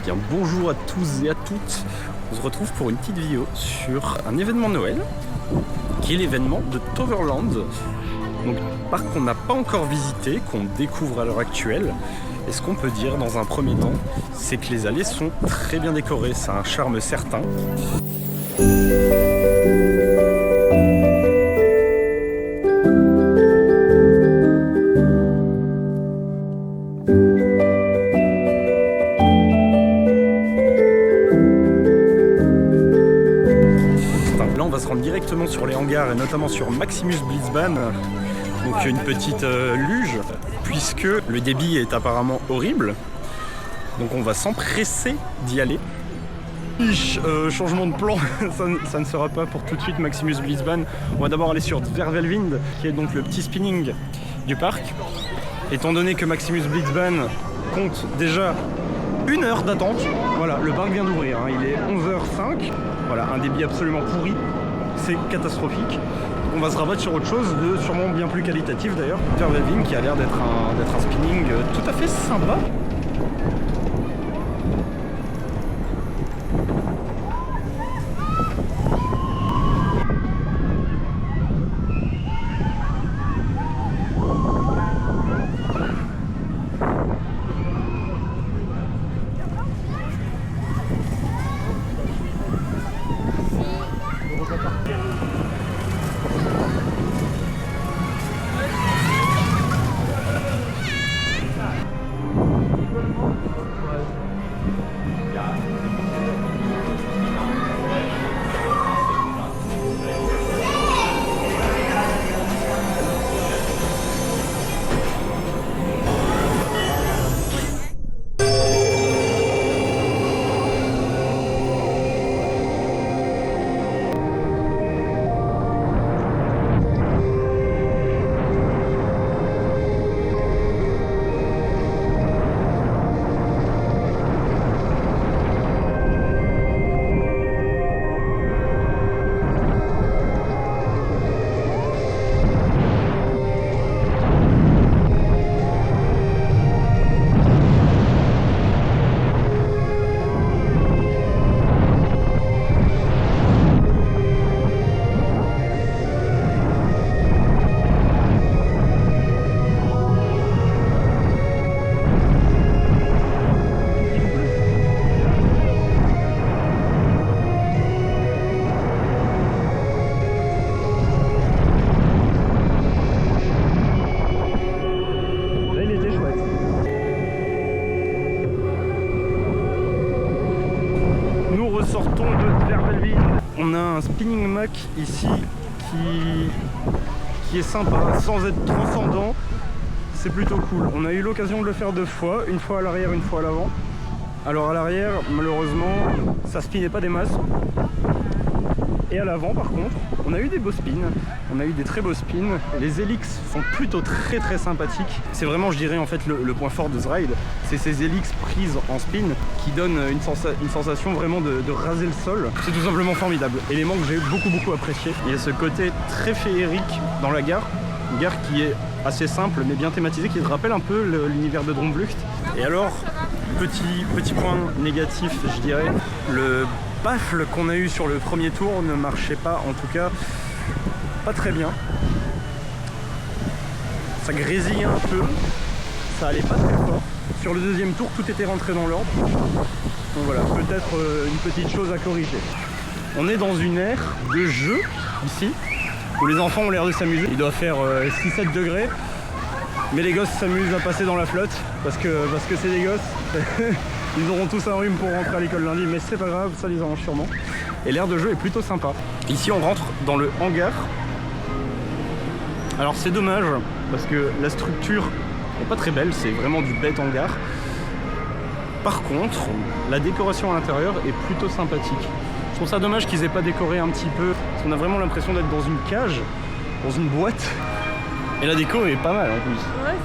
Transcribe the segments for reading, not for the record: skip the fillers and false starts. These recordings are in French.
Bien, bonjour à tous et à toutes. On se retrouve pour une petite vidéo sur un événement Noël qui est l'événement de Toverland. Donc, parc qu'on n'a pas encore visité, qu'on découvre à l'heure actuelle. Et ce qu'on peut dire dans un premier temps, c'est que les allées sont très bien décorées. C'est un charme certain. Là, on va se rendre directement sur les hangars et notamment sur Maximus Blitzbahn. Donc une petite luge, puisque le débit est apparemment horrible. Donc on va s'empresser d'y aller. Changement de plan, ça ne sera pas pour tout de suite Maximus Blitzbahn. On va d'abord aller sur Zwervelwind, qui est donc le petit spinning du parc. Étant donné que Maximus Blitzbahn compte déjà 1 heure d'attente, voilà, le parc vient d'ouvrir, hein, il est 11h05. Voilà, un débit absolument pourri, c'est catastrophique. On va se rabattre sur autre chose, de sûrement bien plus qualitatif d'ailleurs. Zwervelwind qui a l'air d'être un spinning tout à fait sympa. Sortons de Zwervelwind. On a un spinning mac ici qui est sympa, sans être transcendant. C'est plutôt cool. On a eu l'occasion de le faire 2 fois, une fois à l'arrière, une fois à l'avant. Alors à l'arrière, malheureusement, ça spinait pas des masses. Et à l'avant, par contre, on a eu des beaux spins. On a eu des très beaux spins. Les hélix sont plutôt très sympathiques. C'est vraiment, je dirais, en fait, le point fort de ce ride. C'est ces hélix prises en spin qui donnent une sensation vraiment de raser le sol. C'est tout simplement formidable. Élément que j'ai beaucoup apprécié. Il y a ce côté très féerique dans la gare. Une gare qui est assez simple mais bien thématisée, qui rappelle un peu l'univers de Dromvlucht. Et alors, petit point négatif, je dirais, le baffle qu'on a eu sur le premier tour ne marchait pas, en tout cas pas très bien. Ça grésillait un peu, ça allait pas très fort. Sur le deuxième tour, tout était rentré dans l'ordre. Donc voilà, peut-être une petite chose à corriger. On est dans une aire de jeu ici, où les enfants ont l'air de s'amuser. Il doit faire 6-7 degrés, mais les gosses s'amusent à passer dans la flotte, parce que c'est des gosses. Ils auront tous un rhume pour rentrer à l'école lundi, mais c'est pas grave, ça les arrange sûrement. Et l'aire de jeu est plutôt sympa. Ici on rentre dans le hangar. Alors c'est dommage, parce que la structure n'est pas très belle, c'est vraiment du bête hangar. Par contre, la décoration à l'intérieur est plutôt sympathique. Je trouve ça dommage qu'ils aient pas décoré un petit peu, parce qu'on a vraiment l'impression d'être dans une cage, dans une boîte. Et la déco est pas mal en plus. Ouais.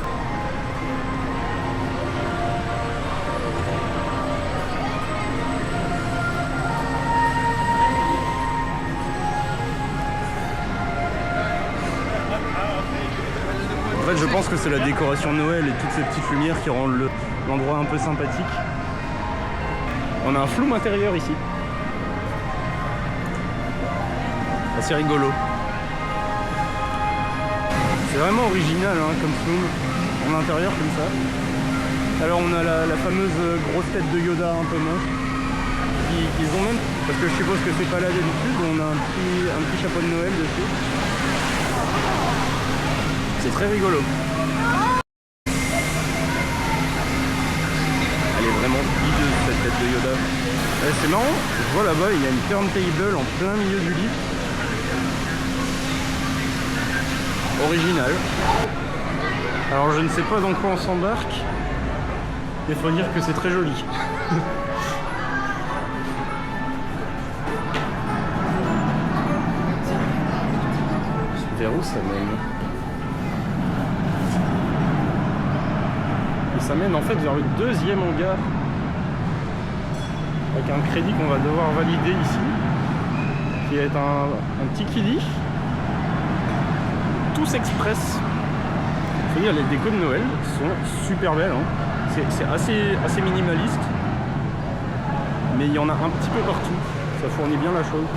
En fait, je pense que c'est la décoration Noël et toutes ces petites lumières qui rendent l'endroit un peu sympathique. On a un flou intérieur ici. Assez rigolo. C'est vraiment original hein, comme flume, en intérieur comme ça. Alors on a la fameuse grosse tête de Yoda un peu moche. Qu'ils ont même, parce que je suppose que c'est pas là d'habitude, on a un petit chapeau de Noël dessus. C'est très rigolo. Elle est vraiment hideuse cette tête de Yoda. C'est marrant, je vois là-bas il y a une turntable en plein milieu du lit. Original. Alors je ne sais pas dans quoi on s'embarque, mais il faut dire que c'est très joli. Vers où ça mène? Et ça mène en fait vers le deuxième hangar, avec un crédit qu'on va devoir valider ici, qui est un petit kiddie. Tous express. Faut dire, les décos de Noël sont super belles. Hein. C'est assez minimaliste, mais il y en a un petit peu partout. Ça fournit bien la chose.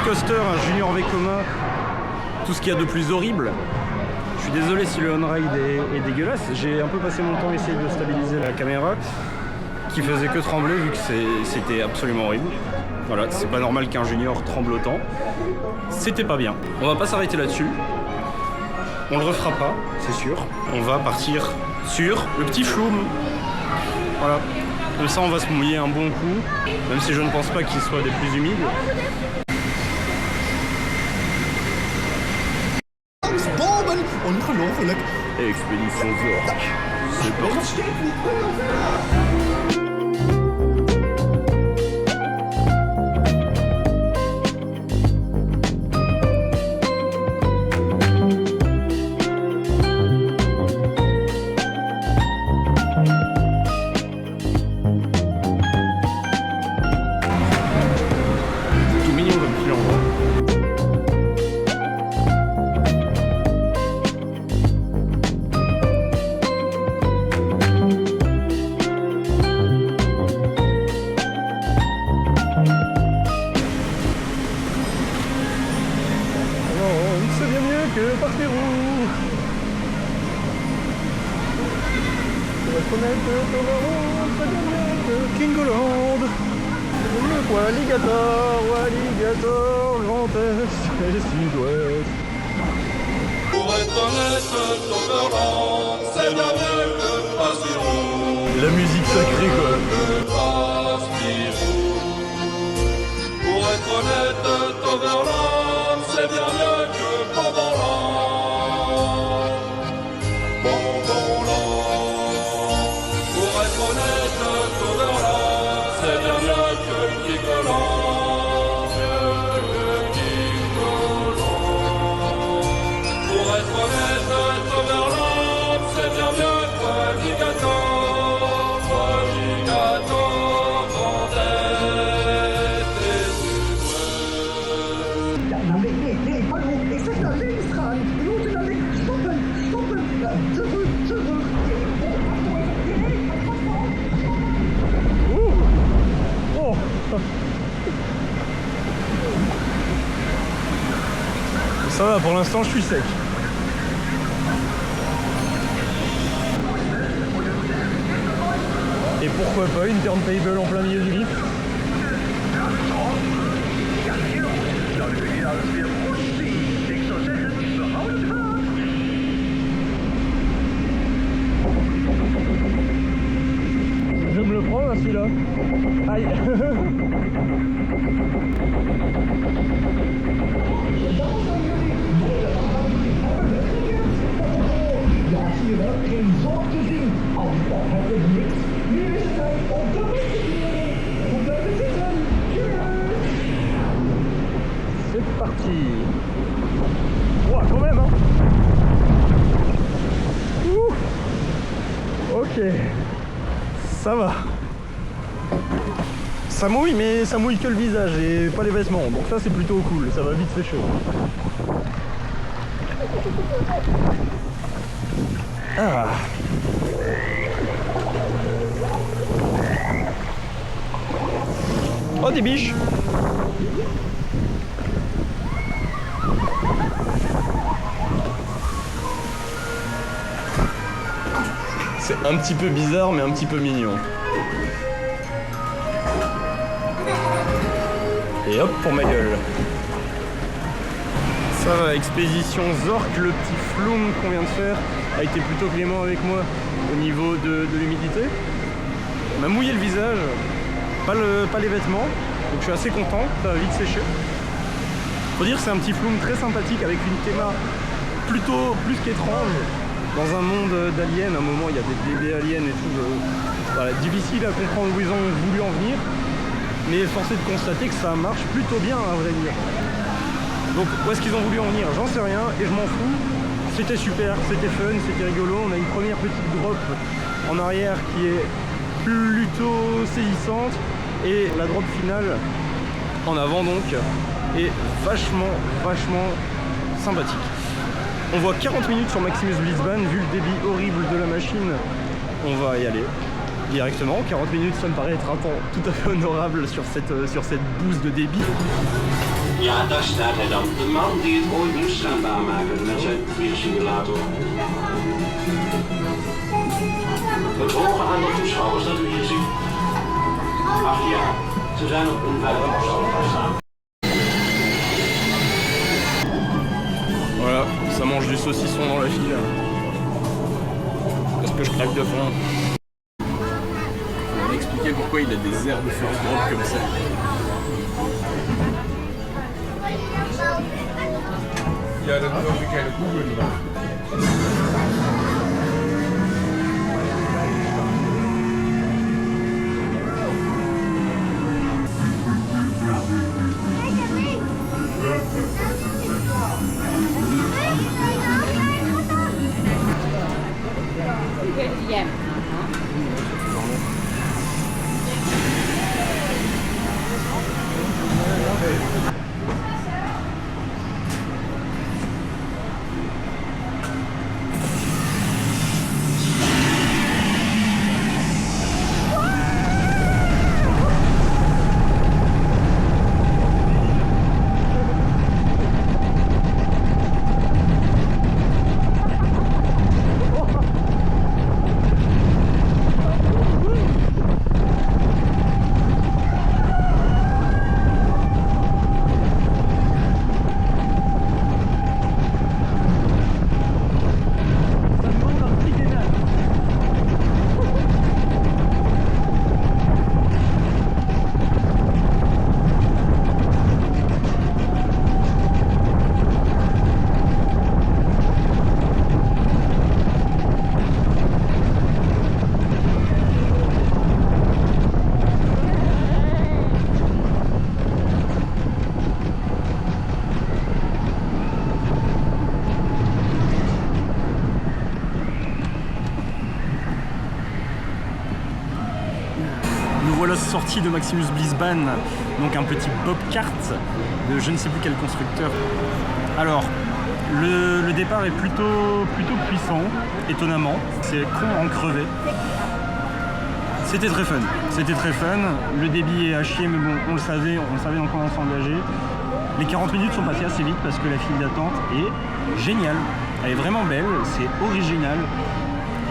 Coaster, un Junior Vekoma, tout ce qu'il y a de plus horrible. Je suis désolé si le on-ride est dégueulasse. J'ai un peu passé mon temps à essayer de stabiliser la caméra qui faisait que trembler vu que c'était absolument horrible. Voilà, c'est pas normal qu'un Junior tremble autant. C'était pas bien. On va pas s'arrêter là-dessus. On le refera pas, c'est sûr. On va partir sur le petit flume. Voilà. Comme ça on va se mouiller un bon coup, même si je ne pense pas qu'il soit des plus humides. Ongelooflijk. Expédition Zork. C'est parti. Tout mignon comme petit endroit. Par Pérou. Kingoland. Le alligator, Grand Est et Sud-Ouest. Pour être honnête, Toverland, c'est bien mieux que Passpirou. La musique sacrée quoi. Pour être honnête, Toverland, c'est bien mieux que Bonbonland. Pour être honnête, Toverland, c'est bien mieux que Kikoland. Pour être honnête, Toverland, c'est bien mieux qu'Alligator. Alligator, Grand Est et Sud-Ouest. Ça va, pour l'instant je suis sec. Et pourquoi pas une turntable en plein milieu du lift? Je me le prends là, celui-là. Aïe. C'est parti. Ouah, quand même hein. Ouh. Ok. Ça va. Ça mouille, mais ça mouille que le visage et pas les vêtements. Donc ça c'est plutôt cool, ça va vite sécher. Ah. Oh des biches. C'est un petit peu bizarre mais un petit peu mignon. Et hop pour ma gueule. Ça va, expédition Zork, le petit flume qu'on vient de faire a été plutôt clément avec moi au niveau de l'humidité. On m'a mouillé le visage, pas les vêtements, donc je suis assez content, ça va vite sécher. Faut dire que c'est un petit flume très sympathique avec une théma plutôt plus qu'étrange. Dans un monde d'aliens, à un moment il y a des bébés aliens et tout, voilà, difficile à comprendre où ils ont voulu en venir. Mais force est de constater que ça marche plutôt bien à vrai dire. Donc où est-ce qu'ils ont voulu en venir? J'en sais rien et je m'en fous. C'était super, c'était fun, c'était rigolo. On a une première petite drop en arrière qui est plutôt saisissante. Et la drop finale en avant donc est vachement sympathique. On voit 40 minutes sur Maximus Blitzbahn, vu le débit horrible de la machine, on va y aller directement. 40 minutes, ça me paraît être un temps tout à fait honorable sur cette bouse de débit. Ja, daar staat hij dan. De man die het ooit moest strandbaar maken met zijn vliegsimulator. Het hoge aantal toeschouwers dat u hier ziet. Ach ja, ze zijn op een veilige afstand gaan staan. Voilà, ça mange du saucisson dans la file. Parce que je craque de faim. On va expliquer pourquoi il a des airs de first drop comme ça. Ja, dat wil ik hele googlen. Yeah. Nous voilà sortis de Maximus Blitzbahn, donc un petit bobcart de je ne sais plus quel constructeur. Alors, le départ est plutôt puissant, étonnamment. C'est con en crevé. C'était très fun. Le débit est à chier, mais bon, on le savait, on comment s'engager. Les 40 minutes sont passées assez vite parce que la file d'attente est géniale. Elle est vraiment belle, c'est original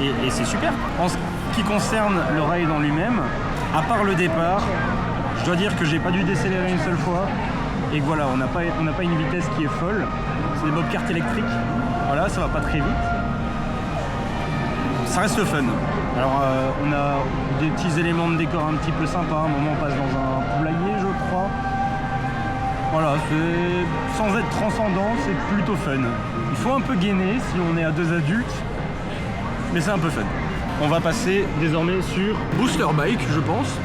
et c'est super. En ce qui concerne le ride en lui-même, à part le départ, je dois dire que j'ai pas dû décélérer une seule fois et que voilà, on n'a pas une vitesse qui est folle. C'est des bobcarts électriques, voilà, ça va pas très vite. Ça reste fun. Alors on a des petits éléments de décor un petit peu sympas, à un moment on passe dans un poulailler je crois. Voilà, sans être transcendant, c'est plutôt fun. Il faut un peu gainer si on est à 2 adultes, mais c'est un peu fun. On va passer désormais sur Booster Bike, je pense.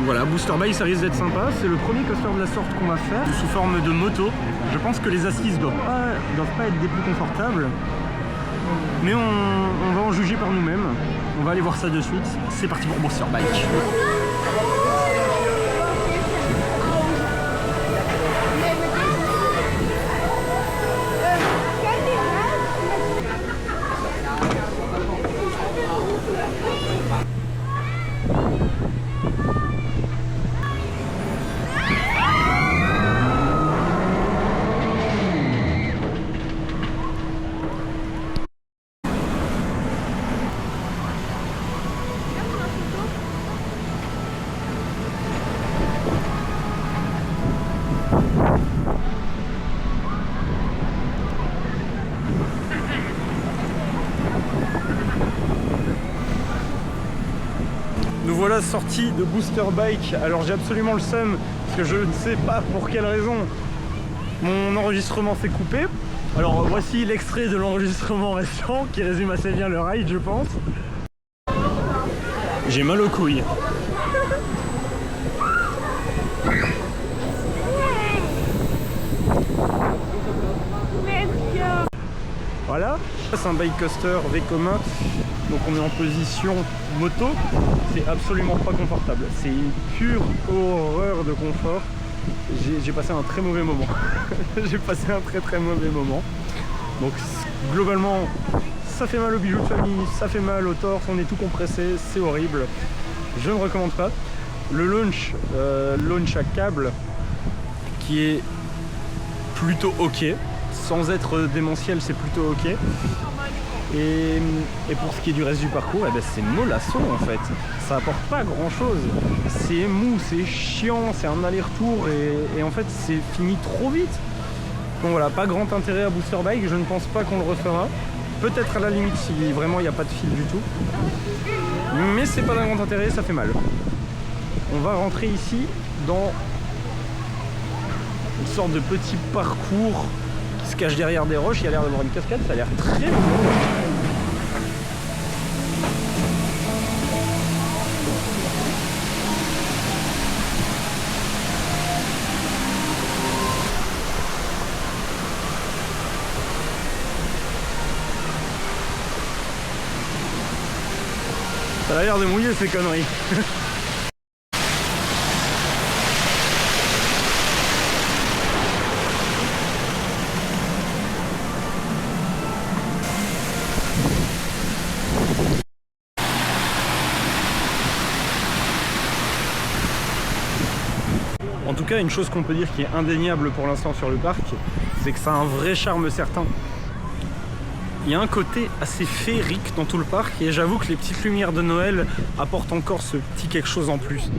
Voilà, Booster Bike, ça risque d'être sympa. C'est le premier coaster de la sorte qu'on va faire, sous forme de moto. Je pense que les assises doivent pas être des plus confortables, mais on va en juger par nous-mêmes. On va aller voir ça de suite. C'est parti pour Booster Bike. Nous voilà sortis de Booster Bike. Alors j'ai absolument le seum parce que je ne sais pas pour quelle raison mon enregistrement s'est coupé. Alors voici l'extrait de l'enregistrement récent qui résume assez bien le ride, je pense. J'ai mal aux couilles. Voilà, c'est un bike coaster Vekoma, donc on est en position moto, c'est absolument pas confortable, c'est une pure horreur de confort. J'ai passé un très mauvais moment, j'ai passé un très mauvais moment. Donc globalement, ça fait mal aux bijoux de famille, ça fait mal au torse, on est tout compressé, c'est horrible, je ne recommande pas. Le launch à câble qui est plutôt ok. Sans être démentiel, c'est plutôt ok. Et pour ce qui est du reste du parcours, eh ben c'est mollasson en fait. Ça apporte pas grand chose. C'est mou, c'est chiant, c'est un aller-retour et en fait c'est fini trop vite. Donc voilà, pas grand intérêt à Booster Bike, je ne pense pas qu'on le refera. Peut-être à la limite si vraiment il n'y a pas de fil du tout. Mais c'est pas d'un grand intérêt, ça fait mal. On va rentrer ici dans une sorte de petit parcours qui se cache derrière des roches. Il y a l'air d'avoir une cascade, ça a l'air très beau. Ça a l'air de mouiller ces conneries. En tout cas, une chose qu'on peut dire qui est indéniable pour l'instant sur le parc, c'est que ça a un vrai charme certain. Il y a un côté assez féerique dans tout le parc et j'avoue que les petites lumières de Noël apportent encore ce petit quelque chose en plus.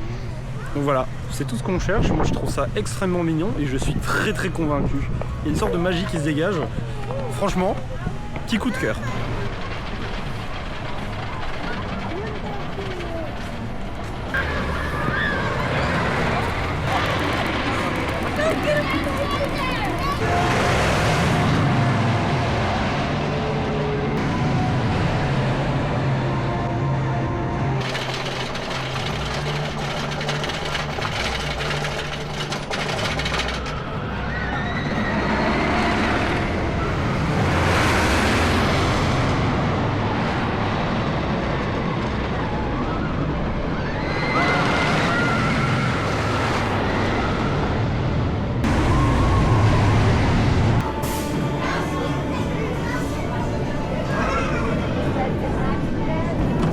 Donc voilà, c'est tout ce qu'on cherche. Moi je trouve ça extrêmement mignon et je suis très convaincu. Il y a une sorte de magie qui se dégage. Franchement, petit coup de cœur.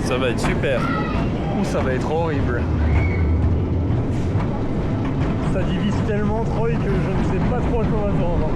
Ça va être super ou ça va être horrible. Ça divise tellement Troy que je ne sais pas trop à quoi m'attendre.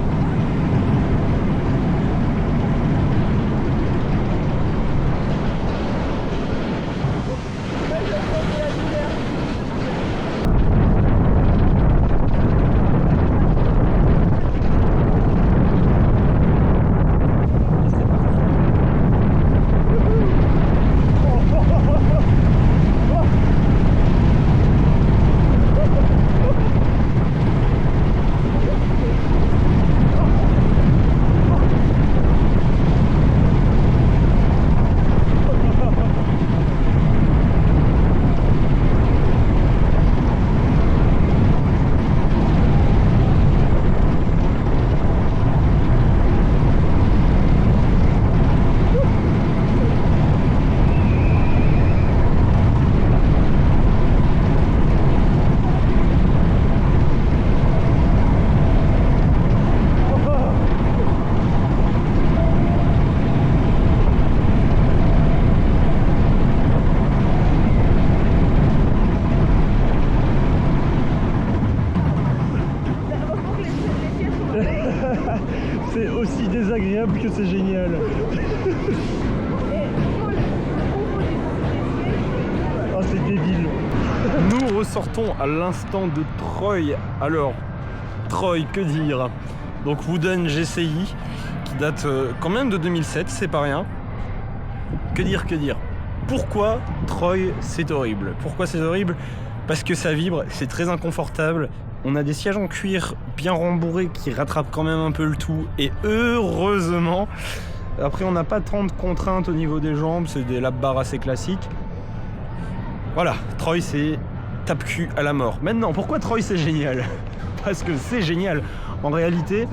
C'est aussi désagréable que c'est génial. Oh, c'est débile. Nous ressortons à l'instant de Troy. Alors, Troy, que dire? Donc Wooden GCI, qui date quand même de 2007, c'est pas rien. Que dire, que dire? Pourquoi Troy c'est horrible? Pourquoi c'est horrible? Parce que ça vibre, c'est très inconfortable. On a des sièges en cuir bien rembourrés qui rattrapent quand même un peu le tout. Et heureusement, après on n'a pas tant de contraintes au niveau des jambes, c'est des lap bars assez classiques. Voilà, Troy c'est tape-cul à la mort. Maintenant, pourquoi Troy c'est génial? Parce que c'est génial. En réalité,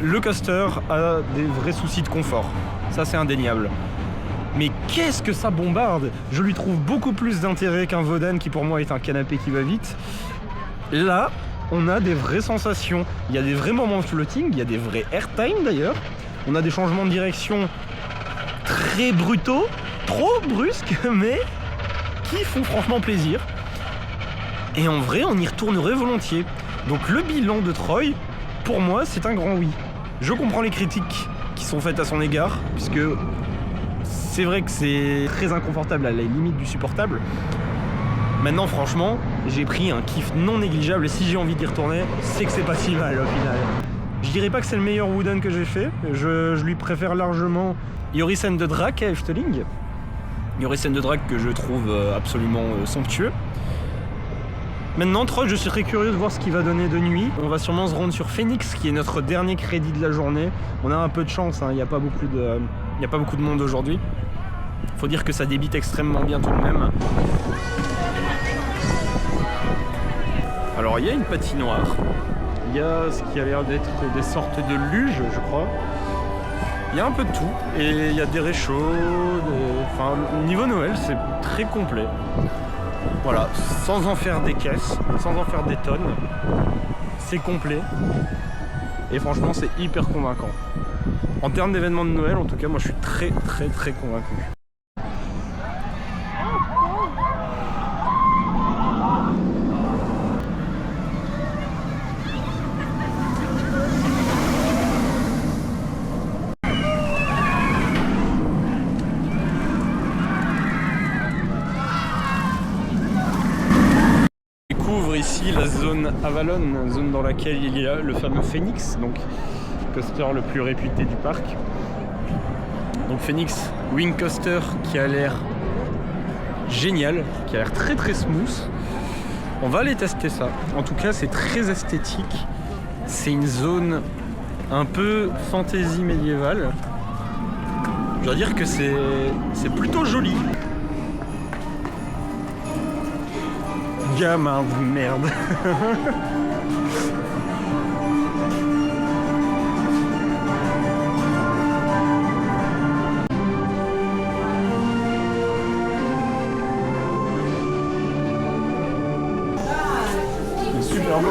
le coaster a des vrais soucis de confort. Ça c'est indéniable. Mais qu'est-ce que ça bombarde! Je lui trouve beaucoup plus d'intérêt qu'un Wodan qui pour moi est un canapé qui va vite. Là, on a des vraies sensations. Il y a des vrais moments de floating, il y a des vrais airtime d'ailleurs. On a des changements de direction très brutaux, trop brusques, mais qui font franchement plaisir. Et en vrai, on y retournerait volontiers. Donc le bilan de Troy, pour moi, c'est un grand oui. Je comprends les critiques qui sont faites à son égard, puisque c'est vrai que c'est très inconfortable à la limite du supportable. Maintenant, franchement, j'ai pris un kiff non négligeable et si j'ai envie d'y retourner, c'est que c'est pas si mal au final. Je dirais pas que c'est le meilleur Wooden que j'ai fait. Je lui préfère largement Yorisen de Drac à Efteling. Yorisen de Drac que je trouve absolument somptueux. Maintenant, Troy, je suis très curieux de voir ce qu'il va donner de nuit. On va sûrement se rendre sur Phoenix, qui est notre dernier crédit de la journée. On a un peu de chance, hein. Il n'y a pas beaucoup de monde aujourd'hui. Faut dire que ça débite extrêmement bien tout de même. Alors il y a une patinoire, il y a ce qui a l'air d'être des sortes de luges, je crois. Il y a un peu de tout, et il y a des réchauds, enfin niveau Noël c'est très complet. Voilà, sans en faire des caisses, sans en faire des tonnes, c'est complet. Et franchement c'est hyper convaincant. En termes d'événements de Noël, en tout cas moi je suis très convaincu. Ici la zone Avalon, zone dans laquelle il y a le fameux Phoenix, donc coaster le plus réputé du parc. Donc Phoenix Wing Coaster qui a l'air génial, qui a l'air très smooth. On va aller tester ça. En tout cas c'est très esthétique. C'est une zone un peu fantasy médiévale. Je dois dire que c'est plutôt joli. Gamin de merde. C'est super beau.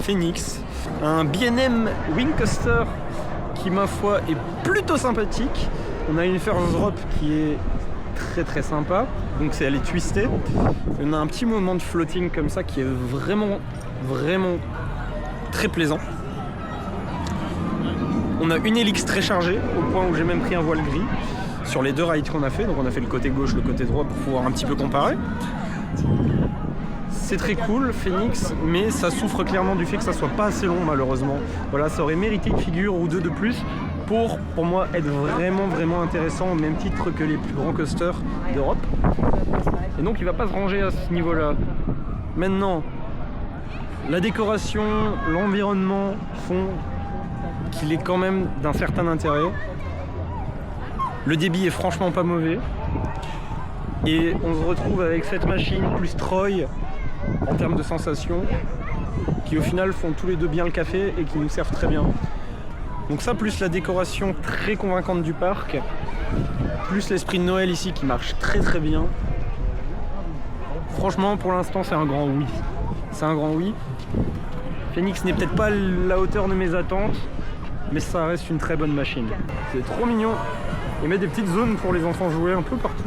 Phoenix, un B&M Wing Coaster qui ma foi est plutôt sympathique. On a une first drop qui est très sympa, donc elle est twistée. On a un petit moment de floating comme ça qui est vraiment très plaisant. On a une hélice très chargée au point où j'ai même pris un voile gris sur les deux rides qu'on a fait. Donc on a fait le côté gauche, le côté droit pour pouvoir un petit peu comparer. C'est très cool Phoenix, mais ça souffre clairement du fait que ça soit pas assez long malheureusement. Voilà, ça aurait mérité une figure ou deux de plus pour moi être vraiment intéressant au même titre que les plus grands coasters d'Europe. Et donc il va pas se ranger à ce niveau-là. Maintenant, la décoration, l'environnement font qu'il est quand même d'un certain intérêt. Le débit est franchement pas mauvais. Et on se retrouve avec cette machine plus Troy en termes de sensations qui au final font tous les deux bien le café et qui nous servent très bien. Donc ça plus la décoration très convaincante du parc, plus l'esprit de Noël ici qui marche très bien. Franchement pour l'instant c'est un grand oui. C'est un grand oui. Phoenix n'est peut-être pas à la hauteur de mes attentes, mais ça reste une très bonne machine. C'est trop mignon. Ils mettent des petites zones pour les enfants jouer un peu partout.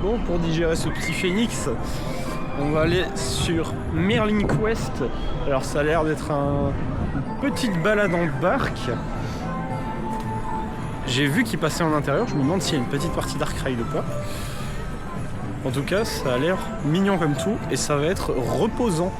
Bon, pour digérer ce petit Phoenix, on va aller sur Merlin Quest. Alors ça a l'air d'être une petite balade en barque. J'ai vu qu'il passait en intérieur, je me demande s'il y a une petite partie Dark Ride ou pas. En tout cas, ça a l'air mignon comme tout et ça va être reposant.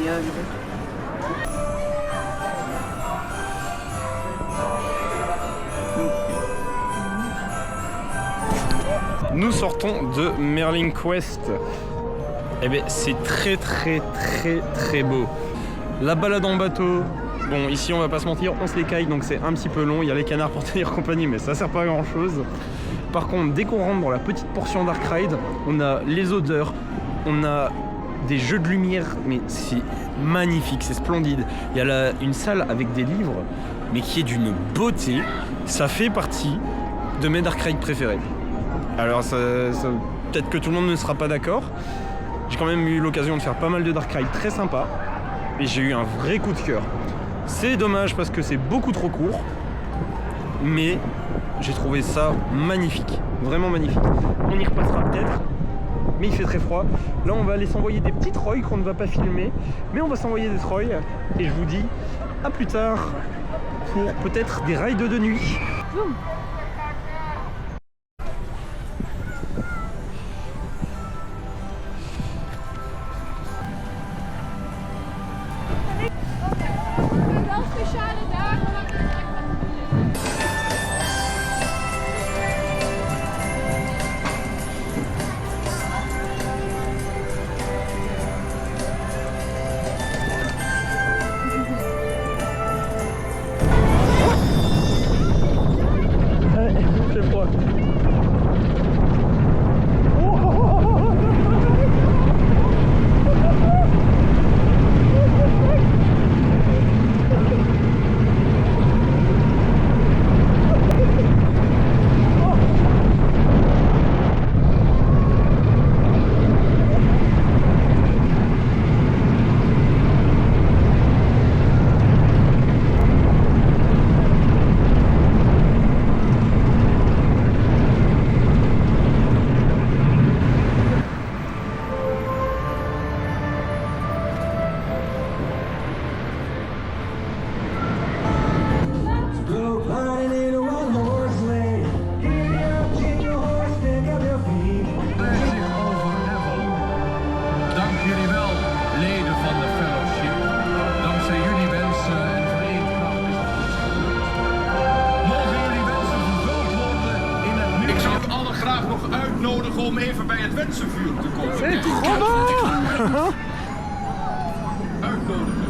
Ja, wie gesagt. Nous sortons de Merlin Quest. Eh bien, c'est très beau. La balade en bateau. Bon, ici on va pas se mentir, on se les caille donc c'est un petit peu long. Il y a les canards pour tenir compagnie, mais ça sert pas à grand chose. Par contre, dès qu'on rentre dans la petite portion Dark Ride, on a les odeurs, on a des jeux de lumière, mais c'est magnifique, c'est splendide. Il y a une salle avec des livres, mais qui est d'une beauté. Ça fait partie de mes Dark Ride préférés. Alors peut-être que tout le monde ne sera pas d'accord. J'ai quand même eu l'occasion de faire pas mal de Dark Ride très sympas. Et j'ai eu un vrai coup de cœur. C'est dommage parce que c'est beaucoup trop court. Mais j'ai trouvé ça magnifique. Vraiment magnifique. On y repassera peut-être. Mais il fait très froid. Là on va aller s'envoyer des petits trolls qu'on ne va pas filmer. Mais on va s'envoyer des trolls. Et je vous dis à plus tard pour peut-être des rides de nuit. C'est froid. Uitnodigen om even bij het wensenvuur te komen. C'est trop bon! Uitnodigen.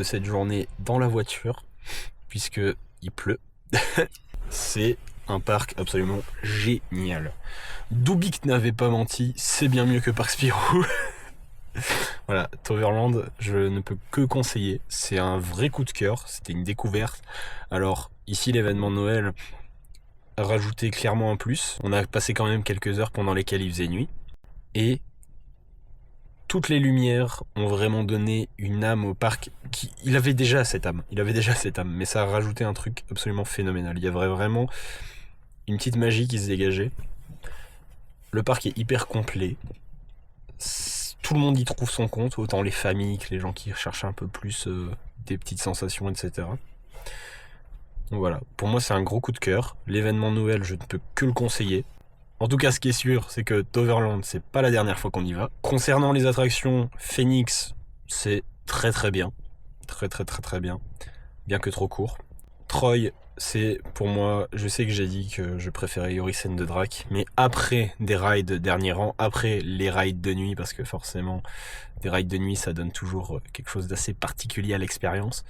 de cette journée dans la voiture, puisque il pleut. C'est un parc absolument génial. Dubik n'avait pas menti, c'est bien mieux que Parc Spirou. Voilà, Toverland, je ne peux que conseiller. C'est un vrai coup de cœur, c'était une découverte. Alors, ici, l'événement de Noël rajoutait clairement un plus. On a passé quand même quelques heures pendant lesquelles il faisait nuit. Et toutes les lumières ont vraiment donné une âme au parc. Il avait déjà cette âme, mais ça a rajouté un truc absolument phénoménal. Il y avait vraiment une petite magie qui se dégageait. Le parc est hyper complet. Tout le monde y trouve son compte, autant les familles que les gens qui recherchent un peu plus des petites sensations, etc. Donc voilà, pour moi c'est un gros coup de cœur. L'événement Noël, je ne peux que le conseiller. En tout cas, ce qui est sûr, c'est que Toverland, c'est pas la dernière fois qu'on y va. Concernant les attractions, Phoenix, c'est très très bien. Très bien. Bien que trop court. Troy, c'est pour moi, je sais que j'ai dit que je préférais Horizon de Drac, mais après des rides dernier rang, après les rides de nuit, parce que forcément, des rides de nuit, ça donne toujours quelque chose d'assez particulier à l'expérience.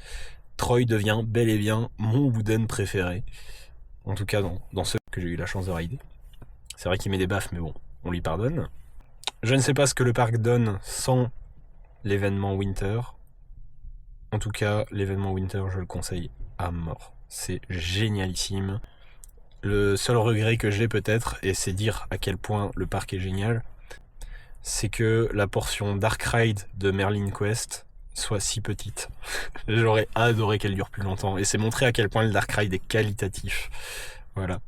Troy devient bel et bien mon Wooden préféré. En tout cas, dans ceux que j'ai eu la chance de rider. C'est vrai qu'il met des baffes, mais bon, on lui pardonne. Je ne sais pas ce que le parc donne sans l'événement Winter. En tout cas, l'événement Winter, je le conseille à mort. C'est génialissime. Le seul regret que j'ai peut-être, et c'est dire à quel point le parc est génial, c'est que la portion Dark Ride de Merlin Quest soit si petite. J'aurais adoré qu'elle dure plus longtemps. Et c'est montrer à quel point le Dark Ride est qualitatif. Voilà.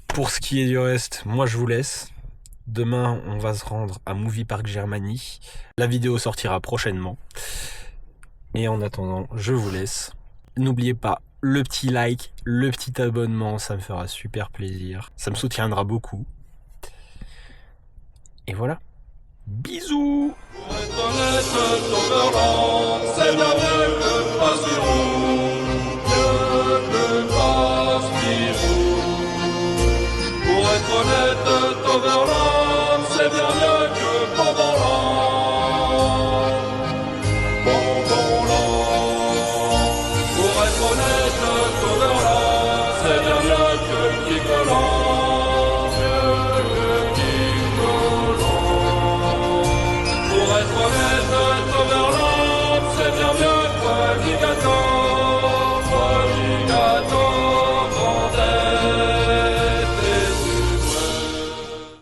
Pour ce qui est du reste, moi je vous laisse. Demain, on va se rendre à Movie Park Germany. La vidéo sortira prochainement. Et en attendant, je vous laisse. N'oubliez pas le petit like, le petit abonnement, ça me fera super plaisir. Ça me soutiendra beaucoup. Et voilà. Bisous! C'est